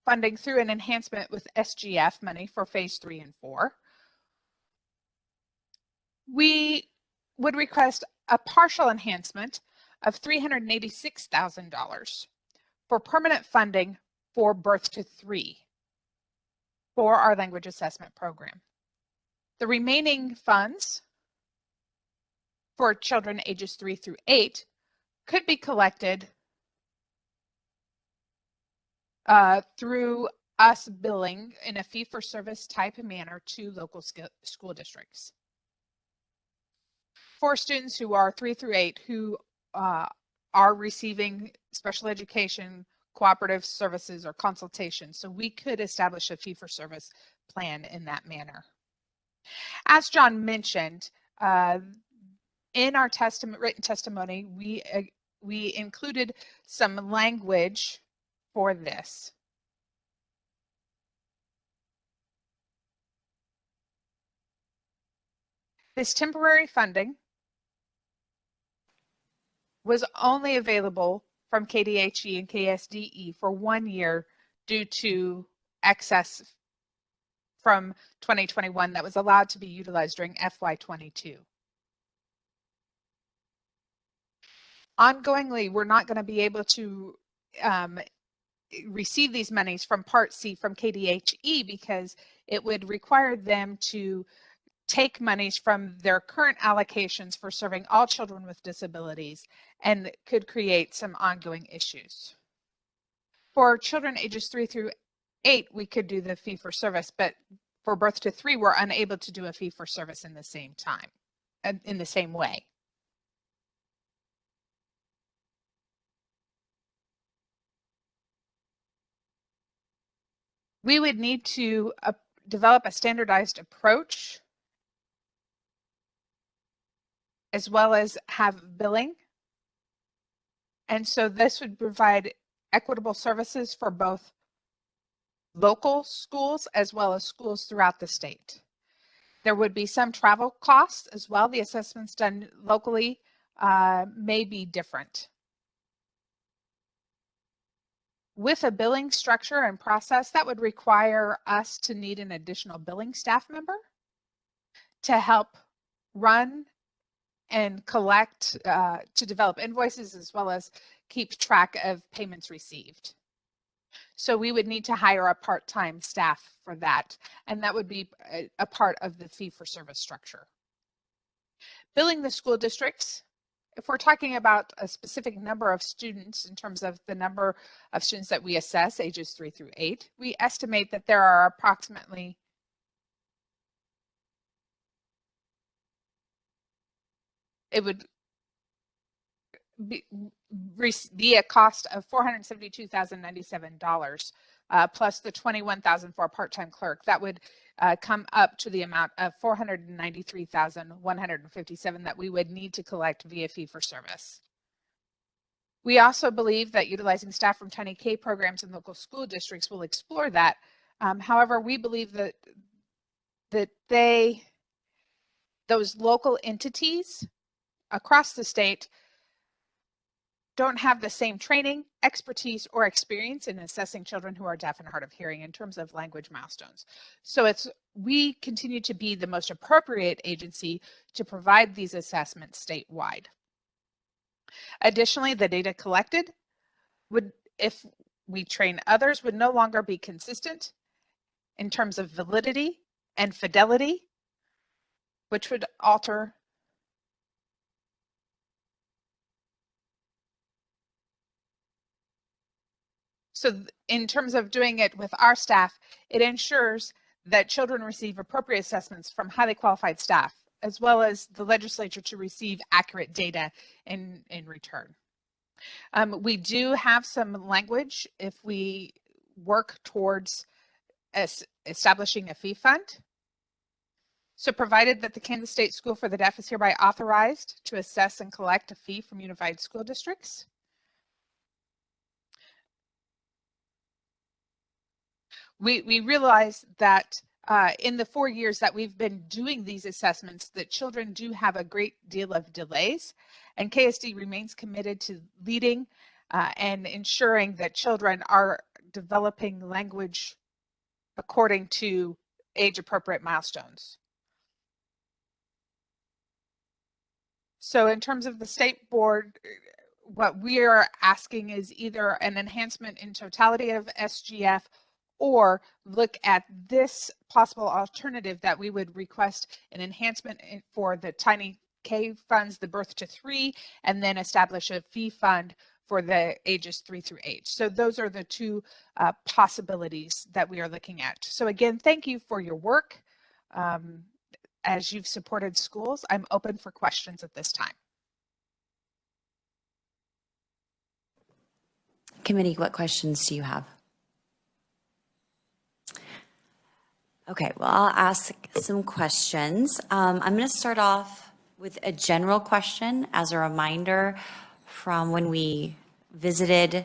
funding through an enhancement with SGF money for phase 3 and 4, we would request a partial enhancement of $386,000 for permanent funding for birth to 3 for our language assessment program. The remaining funds for children ages 3 through 8 could be collected through us billing in a fee-for-service type manner to local school districts. For students who are 3 through 8 who are receiving special education, cooperative services, or consultation, so we could establish a fee-for-service plan in that manner. As John mentioned, in our written testimony, we included some language for this. This temporary funding was only available from KDHE and KSDE for 1 year due to excess from 2021 that was allowed to be utilized during FY22. ongoingly, we're not going to be able to receive these monies from Part C from KDHE because it would require them to take monies from their current allocations for serving all children with disabilities and could create some ongoing issues. For children ages 3 through 8, we could do the fee for service, but for birth to 3, we're unable to do a fee for service in the same time, in the same way. We would need to develop a standardized approach as well as have billing. And so this would provide equitable services for both local schools as well as schools throughout the state. There would be some travel costs as well. The assessments done locally may be different. With a billing structure and process, that would require us to need an additional billing staff member to help run and collect, to develop invoices as well as keep track of payments received. So we would need to hire a part-time staff for that, and that would be a part of the fee-for-service structure. Billing the school districts, if we're talking about a specific number of students in terms of the number of students that we assess, ages 3 through 8, we estimate that there are approximately it would be a cost of $472,097 plus the $21,000 for a part-time clerk. That would come up to the amount of $493,157 that we would need to collect via fee for service. We also believe that utilizing staff from Tiny K programs in local school districts will explore that. However, we believe that those local entities across the state don't have the same training, expertise, or experience in assessing children who are deaf and hard of hearing in terms of language milestones. So we continue to be the most appropriate agency to provide these assessments statewide. Additionally, the data collected would, if we train others, would no longer be consistent in terms of validity and fidelity, which would alter So in terms of doing it with our staff, it ensures that children receive appropriate assessments from highly qualified staff, as well as the legislature to receive accurate data in return. We do have some language if we work towards establishing a fee fund. So provided that the Kansas State School for the Deaf is hereby authorized to assess and collect a fee from unified school districts, we realize that in the 4 years that we've been doing these assessments, that children do have a great deal of delays, and KSD remains committed to leading and ensuring that children are developing language according to age-appropriate milestones. So in terms of the state board, what we are asking is either an enhancement in totality of SGF or look at this possible alternative that we would request an enhancement for the Tiny K funds, the birth to 3, and then establish a fee fund for the ages 3 through 8. So those are the two possibilities that we are looking at. So again, thank you for your work. As you've supported schools, I'm open for questions at this time. Committee, what questions do you have? Okay, well, I'll ask some questions. I'm going to start off with a general question as a reminder from when we visited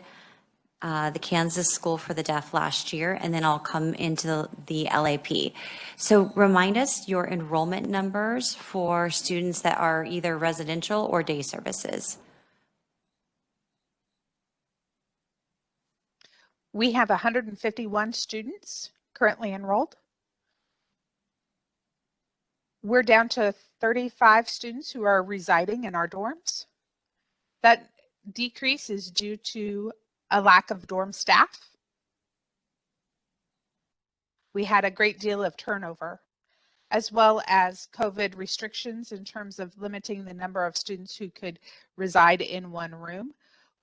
the Kansas School for the Deaf last year, and then I'll come into the LAP. So remind us your enrollment numbers for students that are either residential or day services. We have 151 students currently enrolled. We're down to 35 students who are residing in our dorms. That decrease is due to a lack of dorm staff. We had a great deal of turnover, as well as COVID restrictions in terms of limiting the number of students who could reside in one room.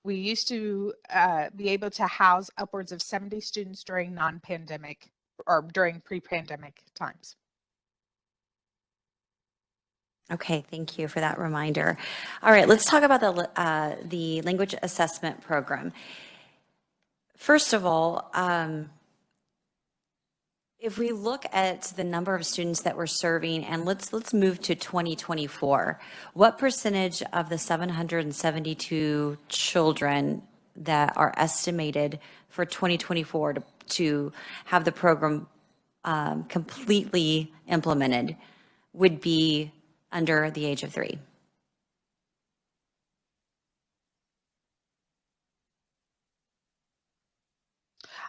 We used to be able to house upwards of 70 students during non-pandemic or during pre-pandemic times. Okay, thank you for that reminder. All right, let's talk about the language assessment program. First of all, if we look at the number of students that we're serving, and let's move to 2024, what percentage of the 772 children that are estimated for 2024 to have the program completely implemented would be under the age of 3?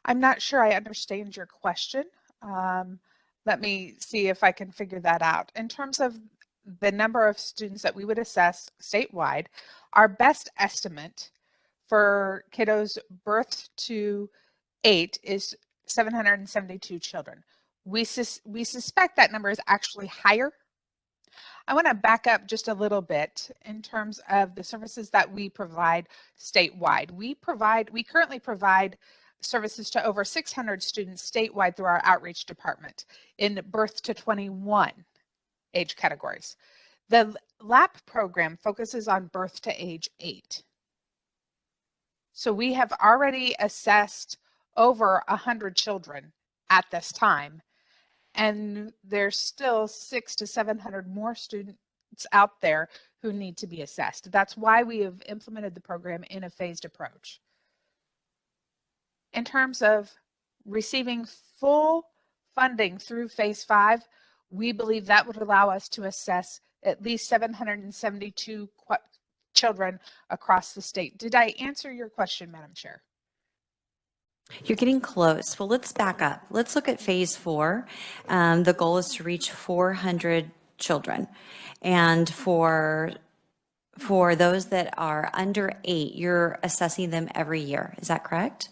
I'm not sure I understand your question. Let me see if I can figure that out. In terms of the number of students that we would assess statewide, our best estimate for kiddos birth to 8 is 772 children. We suspect that number is actually higher. I want to back up just a little bit in terms of the services that we provide statewide. We currently provide services to over 600 students statewide through our outreach department in birth to 21 age categories. The LAP program focuses on birth to age 8. So we have already assessed over 100 children at this time, and there's still 600 to 700 more students out there who need to be assessed. That's why we have implemented the program in a phased approach. In terms of receiving full funding through phase 5, we believe that would allow us to assess at least 772 children across the state. Did I answer your question, Madam Chair? You're getting close. Well, let's back up. Let's look at phase 4. The goal is to reach 400 children. And for those that are under 8, you're assessing them every year. Is that correct?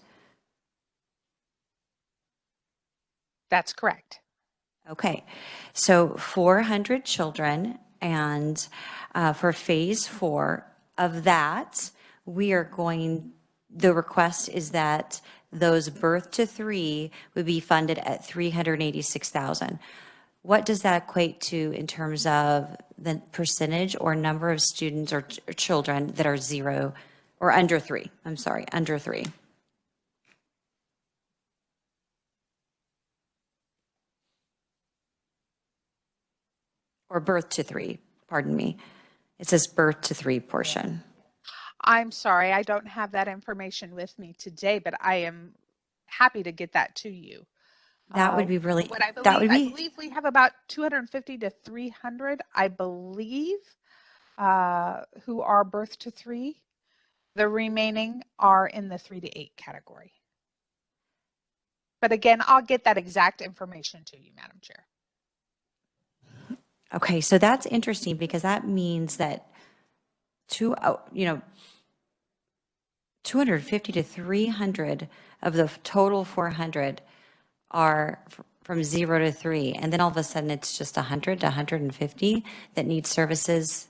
That's correct. Okay, so 400 children, and for phase 4 of that, the request is that those birth to 3 would be funded at $386,000. What does that equate to in terms of the percentage or number of students or children that are 0 or under 3? I'm sorry, under 3. Or birth to 3, pardon me. It says birth to 3 portion. I'm sorry, I don't have that information with me today, but I am happy to get that to you. That would be really, I believe we have about 250 to 300, I believe, who are birth to 3. The remaining are in the 3 to 8 category. But again, I'll get that exact information to you, Madam Chair. Okay, so that's interesting because that means that 250 to 300 of the total 400 are from 0 to 3, and then all of a sudden it's just 100 to 150 that need services.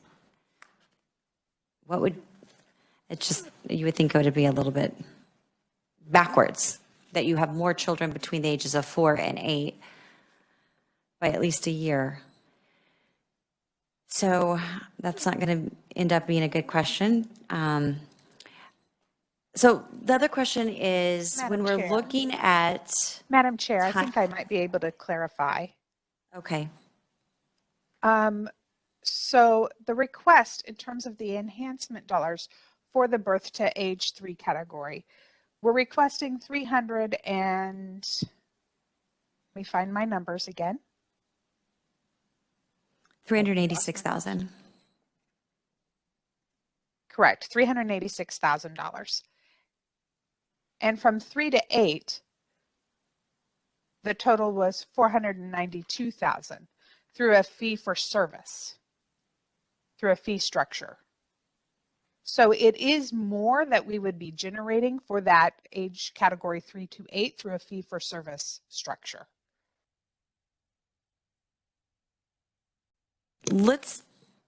You would think it would be a little bit backwards, that you have more children between the ages of 4 and 8 by at least a year. So that's not going to end up being a good question. So the other question is, Madam when we're Chair. looking at, Madam Chair, I think I might be able to clarify. okay, So the request in terms of the enhancement dollars for the birth to age 3 category, we're requesting 300 and, let me find my numbers again. 386,000. Correct, $386,000. And from 3 to 8, the total was $492,000 through a fee for service, through a fee structure. So it is more that we would be generating for that age category 3 to 8 through a fee for service structure.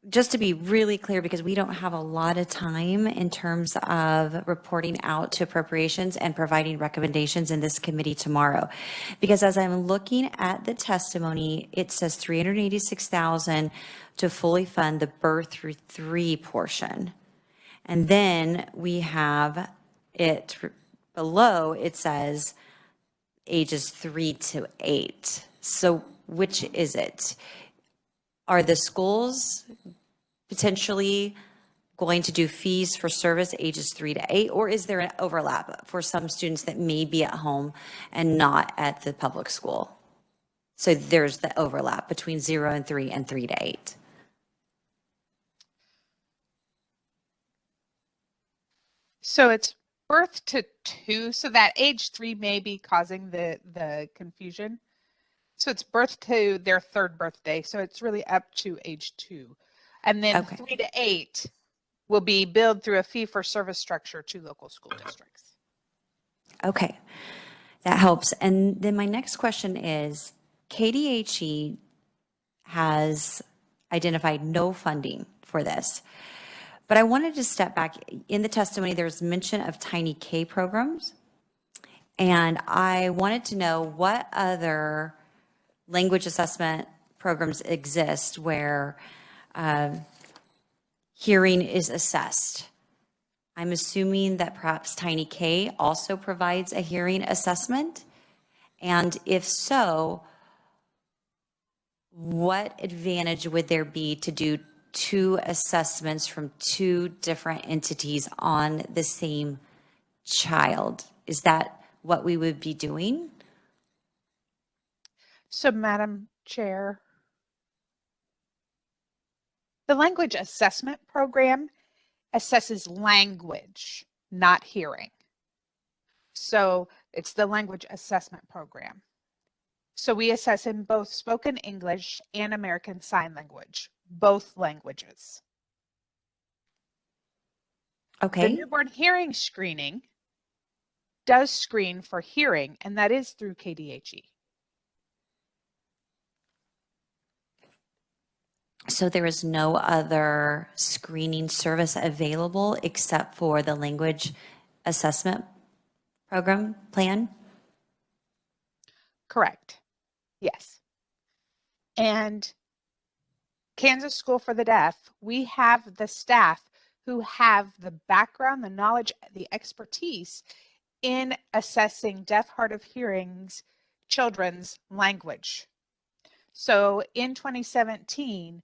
Just to be really clear, because we don't have a lot of time in terms of reporting out to appropriations and providing recommendations in this committee tomorrow. Because as I'm looking at the testimony, it says 386,000 to fully fund the birth through 3 portion. And then we have it below, it says ages 3 to 8. So which is it? Are the schools potentially going to do fees for service ages 3 to 8, or is there an overlap for some students that may be at home and not at the public school? So there's the overlap between 0 and 3 and 3 to 8. So it's birth to 2, so that age 3 may be causing the confusion. So it's birth to their 3rd birthday, so it's really up to age 2. And then Okay. 3 to 8 will be billed through a fee-for-service structure to local school districts. Okay, that helps. And then my next question is, KDHE has identified no funding for this. But I wanted to step back. In the testimony, there's mention of tiny K programs. And I wanted to know what other language assessment programs exist where hearing is assessed. I'm assuming that perhaps Tiny K also provides a hearing assessment. And if so, what advantage would there be to do 2 assessments from 2 different entities on the same child? Is that what we would be doing? So, Madam Chair, the language assessment program assesses language, not hearing. So it's the language assessment program. So we assess in both spoken English and American Sign Language, both languages. The Okay, newborn hearing screening does screen for hearing, and that is through KDHE. so there is no other screening service available except for the language assessment program plan? Correct. Yes. And Kansas School for the Deaf, we have the staff who have the background, the knowledge, the expertise in assessing deaf, hard of hearing's children's language. So in 2017,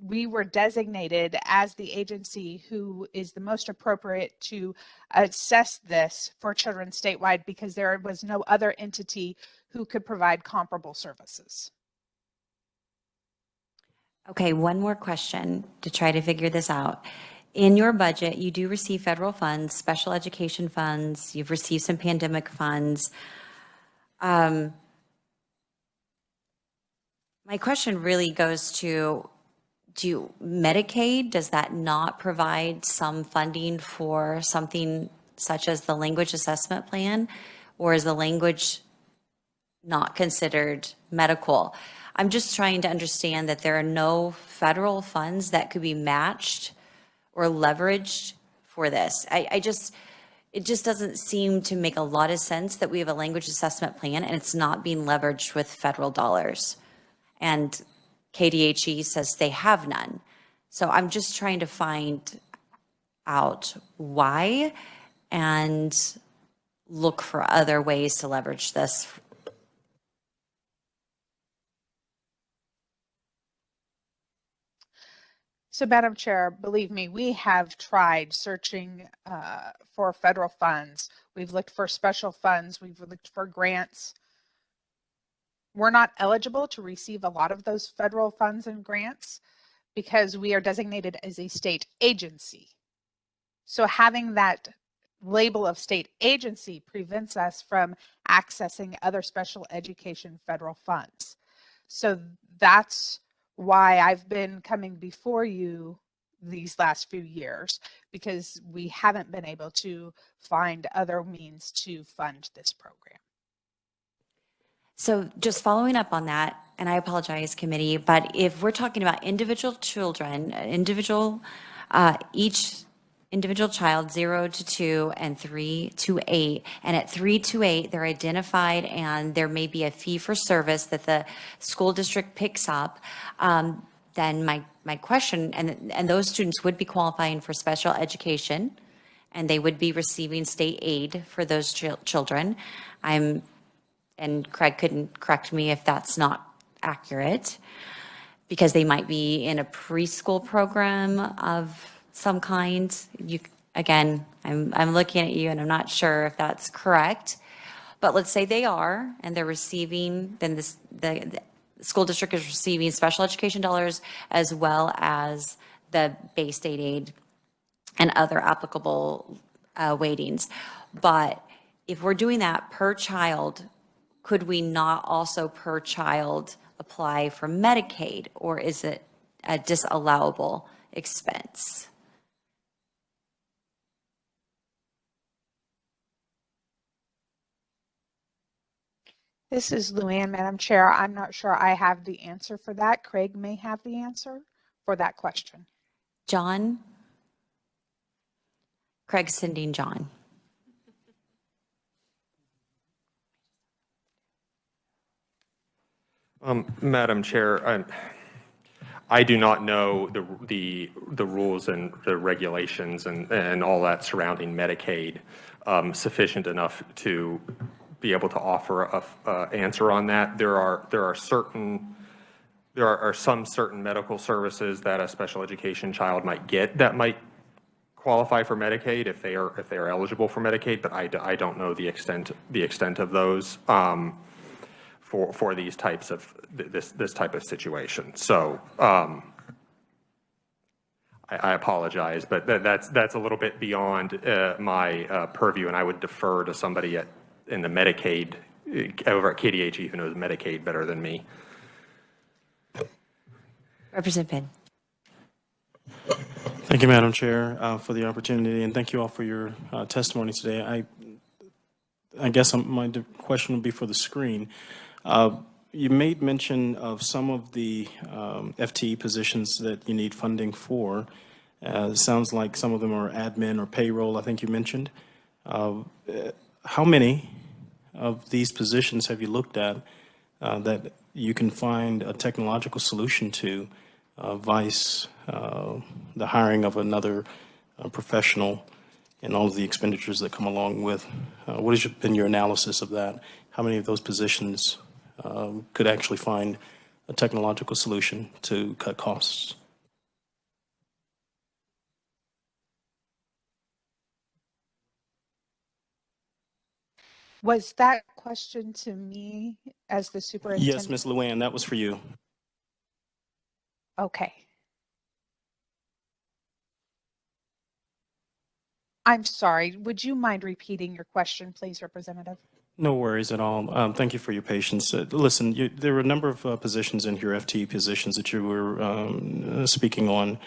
we were designated as the agency who is the most appropriate to assess this for children statewide because there was no other entity who could provide comparable services. Okay, one more question to try to figure this out. In your budget, you do receive federal funds, special education funds, you've received some pandemic funds. My question really goes to, Medicaid, does that not provide some funding for something such as the language assessment plan? Or is the language not considered medical? I'm just trying to understand that there are no federal funds that could be matched or leveraged for this. It just doesn't seem to make a lot of sense that we have a language assessment plan and it's not being leveraged with federal dollars. And KDHE says they have none. So I'm just trying to find out why and look for other ways to leverage this. So, Madam Chair, believe me, we have tried searching for federal funds. We've looked for special funds. We've looked for grants. We're not eligible to receive a lot of those federal funds and grants because we are designated as a state agency. So having that label of state agency prevents us from accessing other special education federal funds. So that's why I've been coming before you these last few years because we haven't been able to find other means to fund this program. So just following up on that, and I apologize, committee, but if we're talking about individual children, each individual child, 0 to 2 and 3 to 8, and at 3 to 8, they're identified and there may be a fee for service that the school district picks up, then my question, and those students would be qualifying for special education, and they would be receiving state aid for those children. And Craig couldn't correct me if that's not accurate, because they might be in a preschool program of some kind. Again, I'm looking at you and I'm not sure if that's correct, but let's say they are, and they're receiving, then the school district is receiving special education dollars as well as the base state aid and other applicable weightings. But if we're doing that per child, could we not also per child apply for Medicaid, or is it a disallowable expense? This is Luann, Madam Chair. I'm not sure I have the answer for that. Craig may have the answer for that question. John? Craig's sending John. Madam Chair, I do not know the rules and the regulations and all that surrounding Medicaid sufficient enough to be able to offer a answer on that. There are some certain medical services that a special education child might get that might qualify for Medicaid if they are eligible for Medicaid, but I don't know the extent of those. For these types of this type of situation. So I apologize, but that's a little bit beyond my purview, and I would defer to somebody in the Medicaid over at KDHE who knows Medicaid better than me. Representative Penn. Thank you, Madam Chair, for the opportunity, and thank you all for your testimony today. I guess my question would be for the screen. You made mention of some of the FTE positions that you need funding for. It sounds like some of them are admin or payroll, I think you mentioned. How many of these positions have you looked at that you can find a technological solution to, vice the hiring of another professional and all of the expenditures that come along with? What has been your analysis of that? How many of those positions could actually find a technological solution to cut costs? Was that question to me as the superintendent? Yes, Ms. Luann, that was for you. Okay. I'm sorry. Would you mind repeating your question, please, Representative? No worries at all. Thank you for your patience. Listen, there were a number of positions in here, FTE positions, that you were speaking on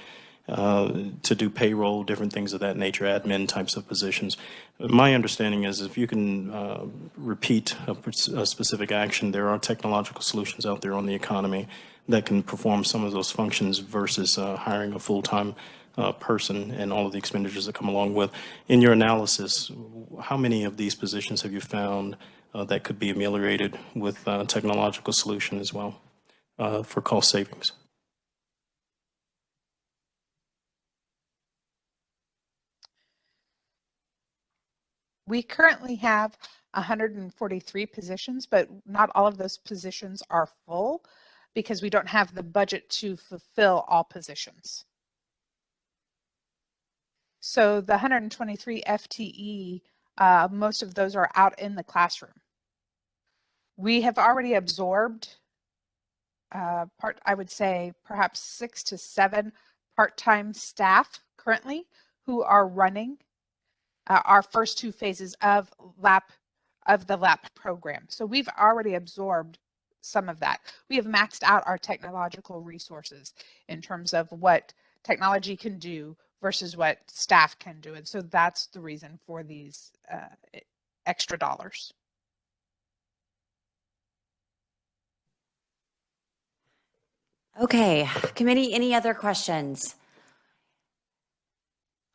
to do payroll, different things of that nature, admin types of positions. My understanding is if you can repeat a specific action, there are technological solutions out there on the economy that can perform some of those functions versus hiring a full-time person and all of the expenditures that come along with. In your analysis, how many of these positions have you found that could be ameliorated with technological solution as well for cost savings? We currently have 143 positions, but not all of those positions are full because we don't have the budget to fulfill all positions. So the 123 FTE, most of those are out in the classroom. We have already absorbed I would say perhaps 6 to 7 part-time staff currently who are running our first 2 phases of the LAP program. So we've already absorbed some of that. We have maxed out our technological resources in terms of what technology can do versus what staff can do. And so that's the reason for these extra dollars. Okay, committee, any other questions?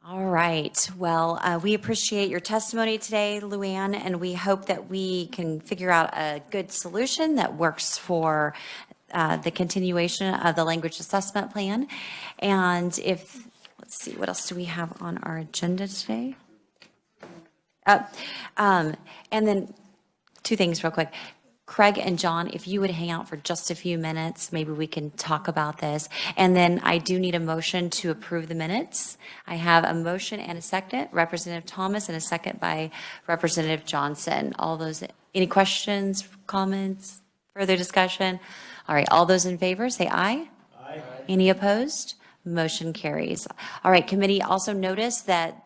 All right, well, we appreciate your testimony today, Luann, and we hope that we can figure out a good solution that works for the continuation of the language assessment plan. And if, let's see, what else do we have on our agenda today? And then two things real quick. Craig and John, if you would hang out for just a few minutes, maybe we can talk about this. And then I do need a motion to approve the minutes. I have a motion and a second, Representative Thomas, and a second by Representative Johnson. All those, any questions, comments, further discussion? All right, all those in favor, say aye. Aye. Any opposed? Motion carries. All right, committee, also notice that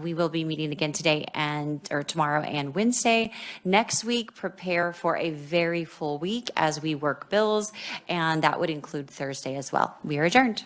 we will be meeting again today or tomorrow and Wednesday. Next week, prepare for a very full week as we work bills, and that would include Thursday as well. We are adjourned.